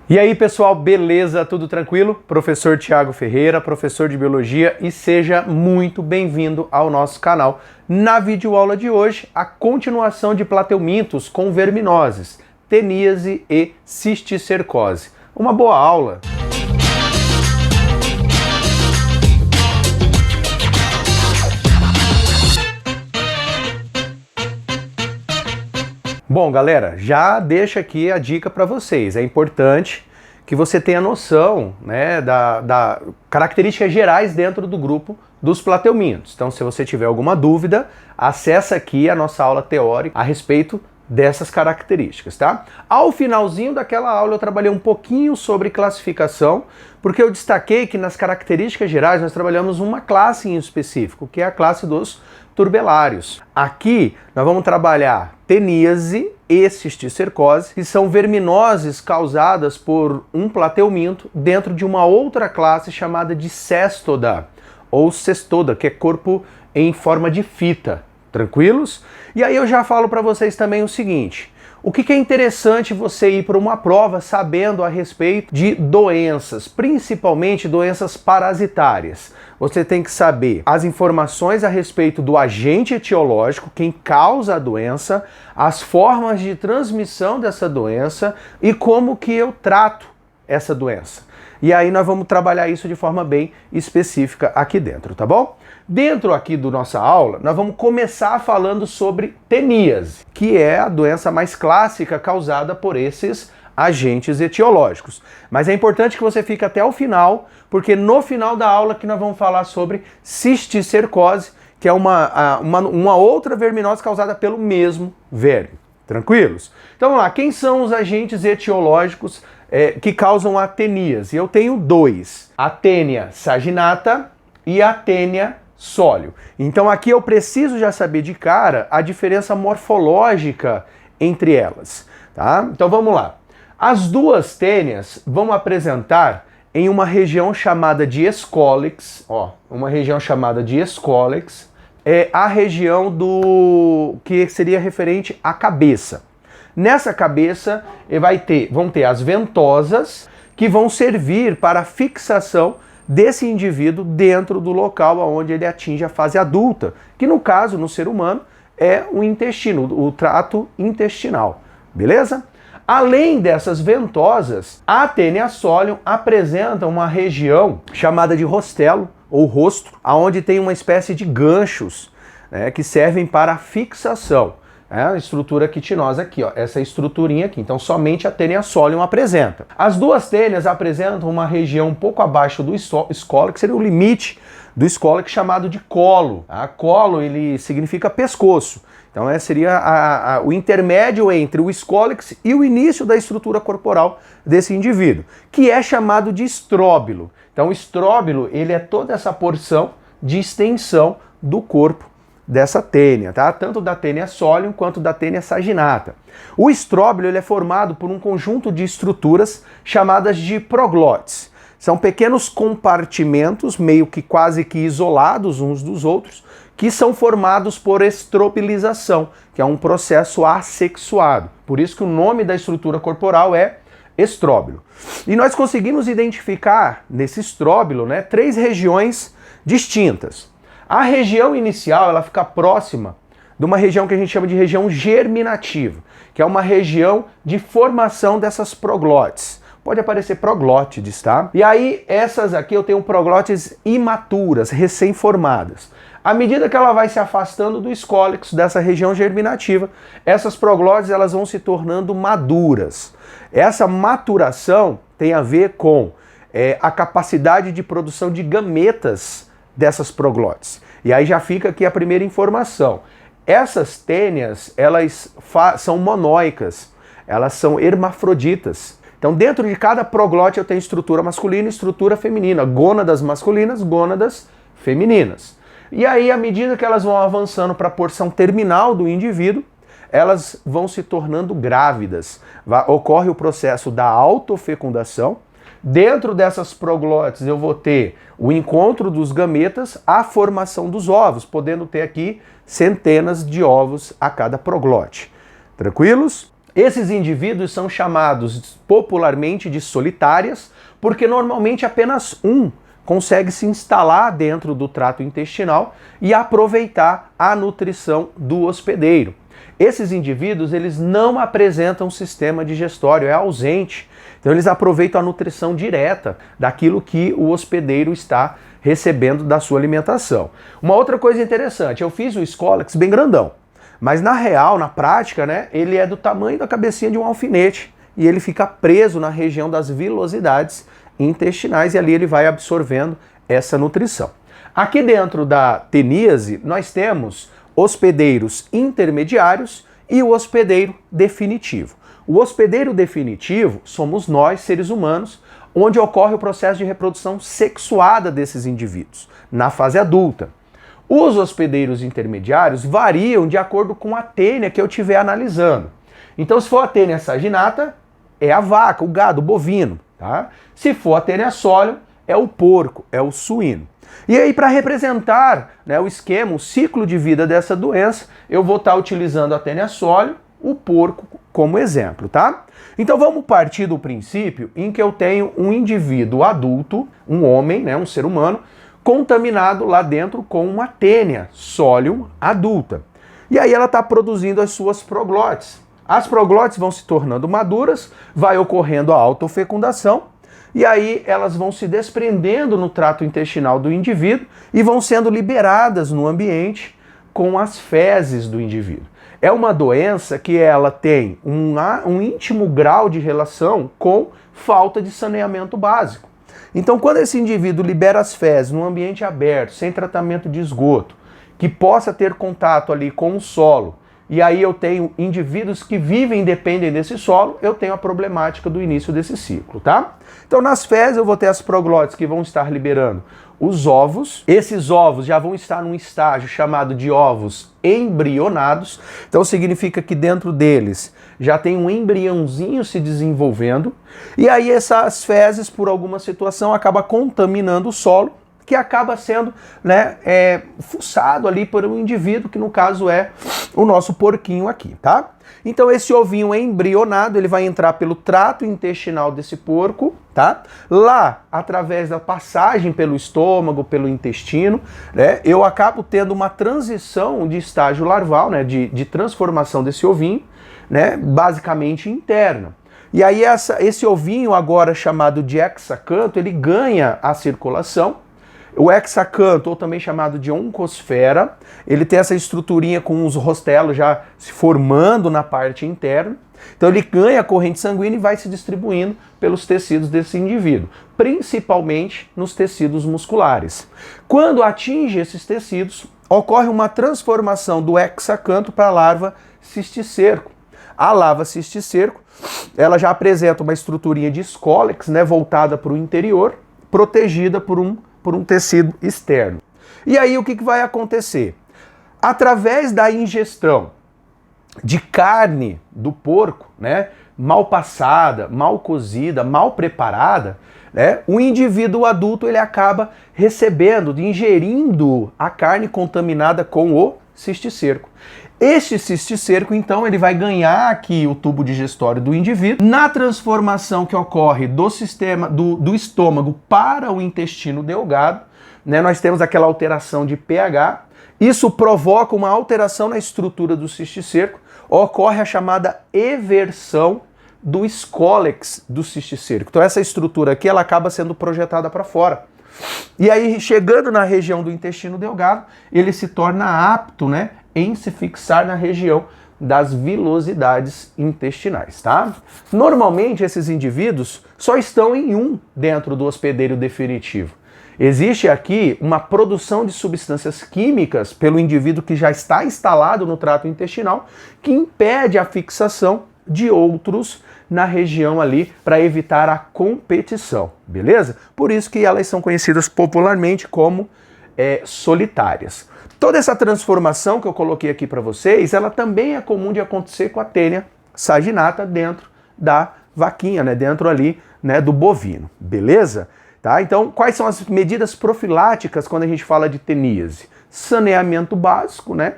E aí pessoal, beleza? Tudo tranquilo? Professor Thiago Ferreira, professor de Biologia, e seja muito bem-vindo ao nosso canal. Na videoaula de hoje, a continuação de plateumintos com verminoses, teníase e cisticercose. Uma boa aula! Bom, galera, já deixa aqui a dica para vocês. É importante que você tenha noção, né, da características gerais dentro do grupo dos plateumintos. Então, se você tiver alguma dúvida, acessa aqui a nossa aula teórica a respeito dessas características, tá? Ao finalzinho daquela aula eu trabalhei um pouquinho sobre classificação, porque eu destaquei que nas características gerais nós trabalhamos uma classe em específico, que é a classe dos turbelários. Aqui nós vamos trabalhar teníase e cisticercose, que são verminoses causadas por um plateuminto dentro de uma outra classe chamada de cestoda, ou cestoda, que é corpo em forma de fita. Tranquilos? E aí eu já falo para vocês também o seguinte: o que é interessante você ir para uma prova sabendo a respeito de doenças, principalmente doenças parasitárias. Você tem que saber as informações a respeito do agente etiológico, quem causa a doença, as formas de transmissão dessa doença e como que eu trato essa doença. E aí nós vamos trabalhar isso de forma bem específica aqui dentro, tá bom? Dentro aqui da nossa aula, nós vamos começar falando sobre teníase, que é a doença mais clássica causada por esses agentes etiológicos. Mas é importante que você fique até o final, porque no final da aula que nós vamos falar sobre cisticercose, que é uma outra verminose causada pelo mesmo verme. Tranquilos? Então vamos lá, quem são os agentes etiológicos que causam a teníase? Eu tenho dois: a tênia saginata e a tênia sólio. Então aqui eu preciso já saber de cara a diferença morfológica entre elas, tá? Então vamos lá. As duas tênias vão apresentar em uma região chamada de escólix, ó, uma região chamada de escólix, é a região do que seria referente à cabeça. Nessa cabeça vão ter as ventosas, que vão servir para a fixação desse indivíduo dentro do local onde ele atinge a fase adulta, que no caso, no ser humano, é o intestino, o trato intestinal, beleza? Além dessas ventosas, a tênia solium apresenta uma região chamada de rostelo, ou rosto, onde tem uma espécie de ganchos, né, que servem para a fixação. A estrutura quitinosa aqui, ó, essa estruturinha aqui. Então somente a tênia solium apresenta. As duas tênias apresentam uma região um pouco abaixo do escólico, que seria o limite do escólico, chamado de colo. Colo, ele significa pescoço. Então seria o intermédio entre o escólix e o início da estrutura corporal desse indivíduo, que é chamado de estróbilo. Então o estróbilo, ele é toda essa porção de extensão do corpo dessa tênia, tá? Tanto da tênia solium quanto da tênia saginata. O estróbilo, ele é formado por um conjunto de estruturas chamadas de proglotes. São pequenos compartimentos, meio que quase que isolados uns dos outros, que são formados por estrobilização, que é um processo assexuado. Por isso que o nome da estrutura corporal é estróbilo. E nós conseguimos identificar nesse estróbilo, né, três regiões distintas. A região inicial, ela fica próxima de uma região que a gente chama de região germinativa, que é uma região de formação dessas proglotes. Pode aparecer proglótides, tá? E aí, essas aqui eu tenho proglotes imaturas, recém-formadas. À medida que ela vai se afastando do escólix, dessa região germinativa, essas proglotes elas vão se tornando maduras. Essa maturação tem a ver com a capacidade de produção de gametas dessas proglotes. E aí já fica aqui a primeira informação. Essas tênias, elas são monóicas, elas são hermafroditas. Então dentro de cada proglote eu tenho estrutura masculina e estrutura feminina, gônadas masculinas, gônadas femininas. E aí, à medida que elas vão avançando para a porção terminal do indivíduo, elas vão se tornando grávidas. Ocorre o processo da autofecundação. Dentro dessas proglotes eu vou ter o encontro dos gametas, a formação dos ovos, podendo ter aqui centenas de ovos a cada proglote. Tranquilos? Esses indivíduos são chamados popularmente de solitárias, porque normalmente apenas um consegue se instalar dentro do trato intestinal e aproveitar a nutrição do hospedeiro. Esses indivíduos, eles não apresentam sistema digestório, é ausente. Então eles aproveitam a nutrição direta daquilo que o hospedeiro está recebendo da sua alimentação. Uma outra coisa interessante, eu fiz o Scolex bem grandão, mas na real, na prática, né, ele é do tamanho da cabecinha de um alfinete e ele fica preso na região das vilosidades intestinais e ali ele vai absorvendo essa nutrição. Aqui dentro da teníase, nós temos hospedeiros intermediários e o hospedeiro definitivo. O hospedeiro definitivo somos nós, seres humanos, onde ocorre o processo de reprodução sexuada desses indivíduos, na fase adulta. Os hospedeiros intermediários variam de acordo com a tênia que eu estiver analisando. Então, se for a tênia saginata, é a vaca, o gado, o bovino. Tá? Se for a tênia sóleo, é o porco, é o suíno. E aí, para representar, né, o esquema, o ciclo de vida dessa doença, eu vou estar utilizando a tênia sóleo, o porco como exemplo, tá? Então vamos partir do princípio em que eu tenho um indivíduo adulto, um homem, né, um ser humano, contaminado lá dentro com uma tênia sólium adulta. E aí ela está produzindo as suas proglotes. As proglotes vão se tornando maduras, vai ocorrendo a autofecundação, e aí elas vão se desprendendo no trato intestinal do indivíduo e vão sendo liberadas no ambiente com as fezes do indivíduo. É uma doença que ela tem um íntimo grau de relação com falta de saneamento básico. Então, quando esse indivíduo libera as fezes num ambiente aberto, sem tratamento de esgoto, que possa ter contato ali com o solo, e aí eu tenho indivíduos que vivem e dependem desse solo, eu tenho a problemática do início desse ciclo, tá? Então nas fezes eu vou ter as proglotes que vão estar liberando os ovos. Esses ovos já vão estar num estágio chamado de ovos embrionados. Então significa que dentro deles já tem um embriãozinho se desenvolvendo. E aí essas fezes, por alguma situação, acaba contaminando o solo, que acaba sendo, né, fuçado ali por um indivíduo, que no caso é o nosso porquinho aqui, tá? Então esse ovinho embrionado, ele vai entrar pelo trato intestinal desse porco, tá? Lá, através da passagem pelo estômago, pelo intestino, né, eu acabo tendo uma transição de estágio larval, né, de transformação desse ovinho, né, basicamente interna. E aí esse ovinho, agora chamado de hexacanto, ele ganha a circulação. O hexacanto, ou também chamado de oncosfera, ele tem essa estruturinha com os rostelos já se formando na parte interna. Então ele ganha a corrente sanguínea e vai se distribuindo pelos tecidos desse indivíduo, principalmente nos tecidos musculares. Quando atinge esses tecidos, ocorre uma transformação do hexacanto para a larva cisticerco. A larva cisticerco, ela já apresenta uma estruturinha de Scolex, né, voltada para o interior, protegida por um tecido externo. E aí o que vai acontecer? Através da ingestão de carne do porco, né, mal passada, mal cozida, mal preparada, né, o indivíduo adulto ele acaba recebendo, ingerindo a carne contaminada com o cisticerco. Este cisticerco, então, ele vai ganhar aqui o tubo digestório do indivíduo. Na transformação que ocorre do sistema do estômago para o intestino delgado, né, nós temos aquela alteração de pH. Isso provoca uma alteração na estrutura do cisticerco. Ocorre a chamada eversão do Scolex do cisticerco. Então essa estrutura aqui ela acaba sendo projetada para fora. E aí, chegando na região do intestino delgado, ele se torna apto, né, em se fixar na região das vilosidades intestinais, tá? Normalmente, esses indivíduos só estão em um dentro do hospedeiro definitivo. Existe aqui uma produção de substâncias químicas pelo indivíduo que já está instalado no trato intestinal, que impede a fixação de outros na região ali para evitar a competição, beleza? Por isso que elas são conhecidas popularmente como solitárias. Toda essa transformação que eu coloquei aqui para vocês, ela também é comum de acontecer com a tênia saginata dentro da vaquinha, né? Dentro ali, né, do bovino, beleza? Tá? Então, quais são as medidas profiláticas quando a gente fala de teníase? Saneamento básico, né?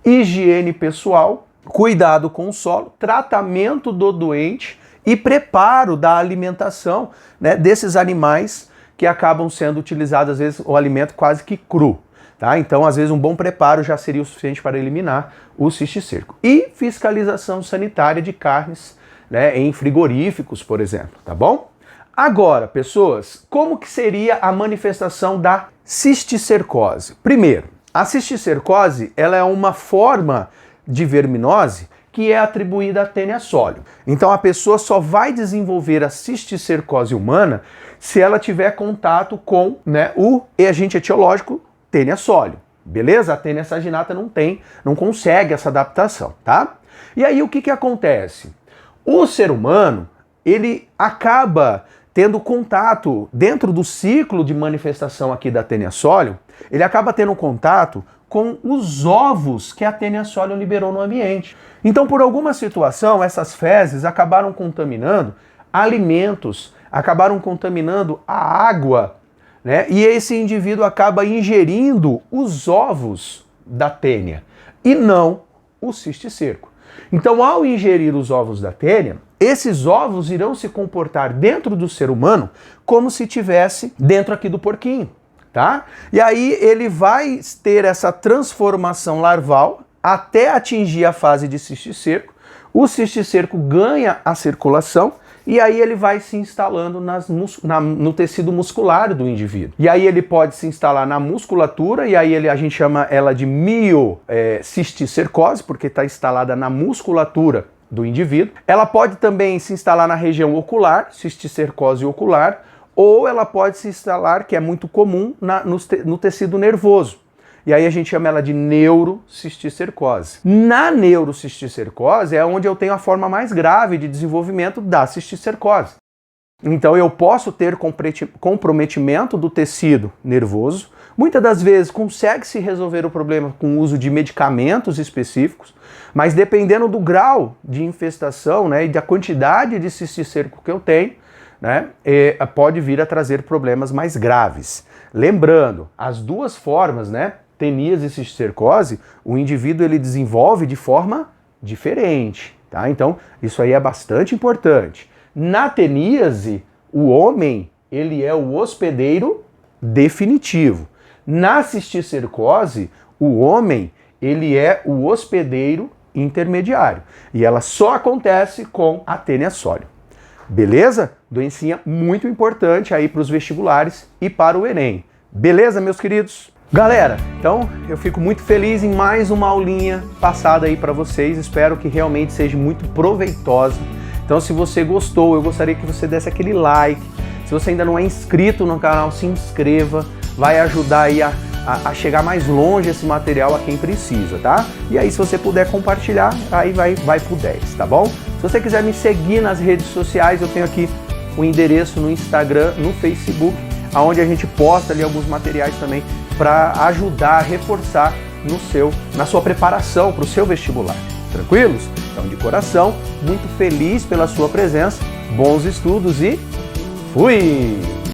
Higiene pessoal, cuidado com o solo, tratamento do doente e preparo da alimentação, né, desses animais que acabam sendo utilizados, às vezes, o alimento quase que cru. Tá? Então, às vezes, um bom preparo já seria o suficiente para eliminar o cisticerco. E fiscalização sanitária de carnes, né, em frigoríficos, por exemplo, tá bom? Agora, pessoas, como que seria a manifestação da cisticercose? Primeiro, a cisticercose, ela é uma forma de verminose que é atribuída a Taenia solium. Então a pessoa só vai desenvolver a cisticercose humana se ela tiver contato com, né, o agente etiológico Taenia solium. Beleza? A Taenia saginata não consegue essa adaptação, tá? E aí o que acontece? O ser humano, ele acaba tendo contato dentro do ciclo de manifestação aqui da Taenia solium, ele acaba tendo contato com os ovos que a Taenia solium liberou no ambiente. Então, por alguma situação, essas fezes acabaram contaminando alimentos, acabaram contaminando a água, né? E esse indivíduo acaba ingerindo os ovos da Taenia e não o cisticerco. Então, ao ingerir os ovos da Taenia, esses ovos irão se comportar dentro do ser humano como se tivesse dentro aqui do porquinho. Tá? E aí ele vai ter essa transformação larval até atingir a fase de cisticerco. O cisticerco ganha a circulação e aí ele vai se instalando no tecido muscular do indivíduo. E aí ele pode se instalar na musculatura e aí a gente chama ela de miocisticercose, porque está instalada na musculatura do indivíduo. Ela pode também se instalar na região ocular, cisticercose ocular, ou ela pode se instalar, que é muito comum, no tecido nervoso. E aí a gente chama ela de neurocisticercose. Na neurocisticercose é onde eu tenho a forma mais grave de desenvolvimento da cisticercose. Então eu posso ter comprometimento do tecido nervoso. Muitas das vezes consegue-se resolver o problema com o uso de medicamentos específicos, mas dependendo do grau de infestação, né, e da quantidade de cisticerco que eu tenho, né, pode vir a trazer problemas mais graves. Lembrando, as duas formas, né, teníase e cisticercose, o indivíduo ele desenvolve de forma diferente, tá? Então, isso aí é bastante importante. Na teníase, o homem, ele é o hospedeiro definitivo. Na cisticercose, o homem, ele é o hospedeiro intermediário. E ela só acontece com a Taenia solium. Beleza? Doencinha muito importante aí para os vestibulares e para o Enem. Beleza, meus queridos? Galera, então eu fico muito feliz em mais uma aulinha passada aí para vocês. Espero que realmente seja muito proveitosa. Então, se você gostou, eu gostaria que você desse aquele like. Se você ainda não é inscrito no canal, se inscreva. Vai ajudar aí a chegar mais longe esse material a quem precisa, tá? E aí, se você puder compartilhar, aí vai pro 10, tá bom? Se você quiser me seguir nas redes sociais, eu tenho aqui o endereço no Instagram, no Facebook, onde a gente posta ali alguns materiais também para ajudar a reforçar na sua preparação para o seu vestibular. Tranquilos? Então, de coração, muito feliz pela sua presença, bons estudos e fui!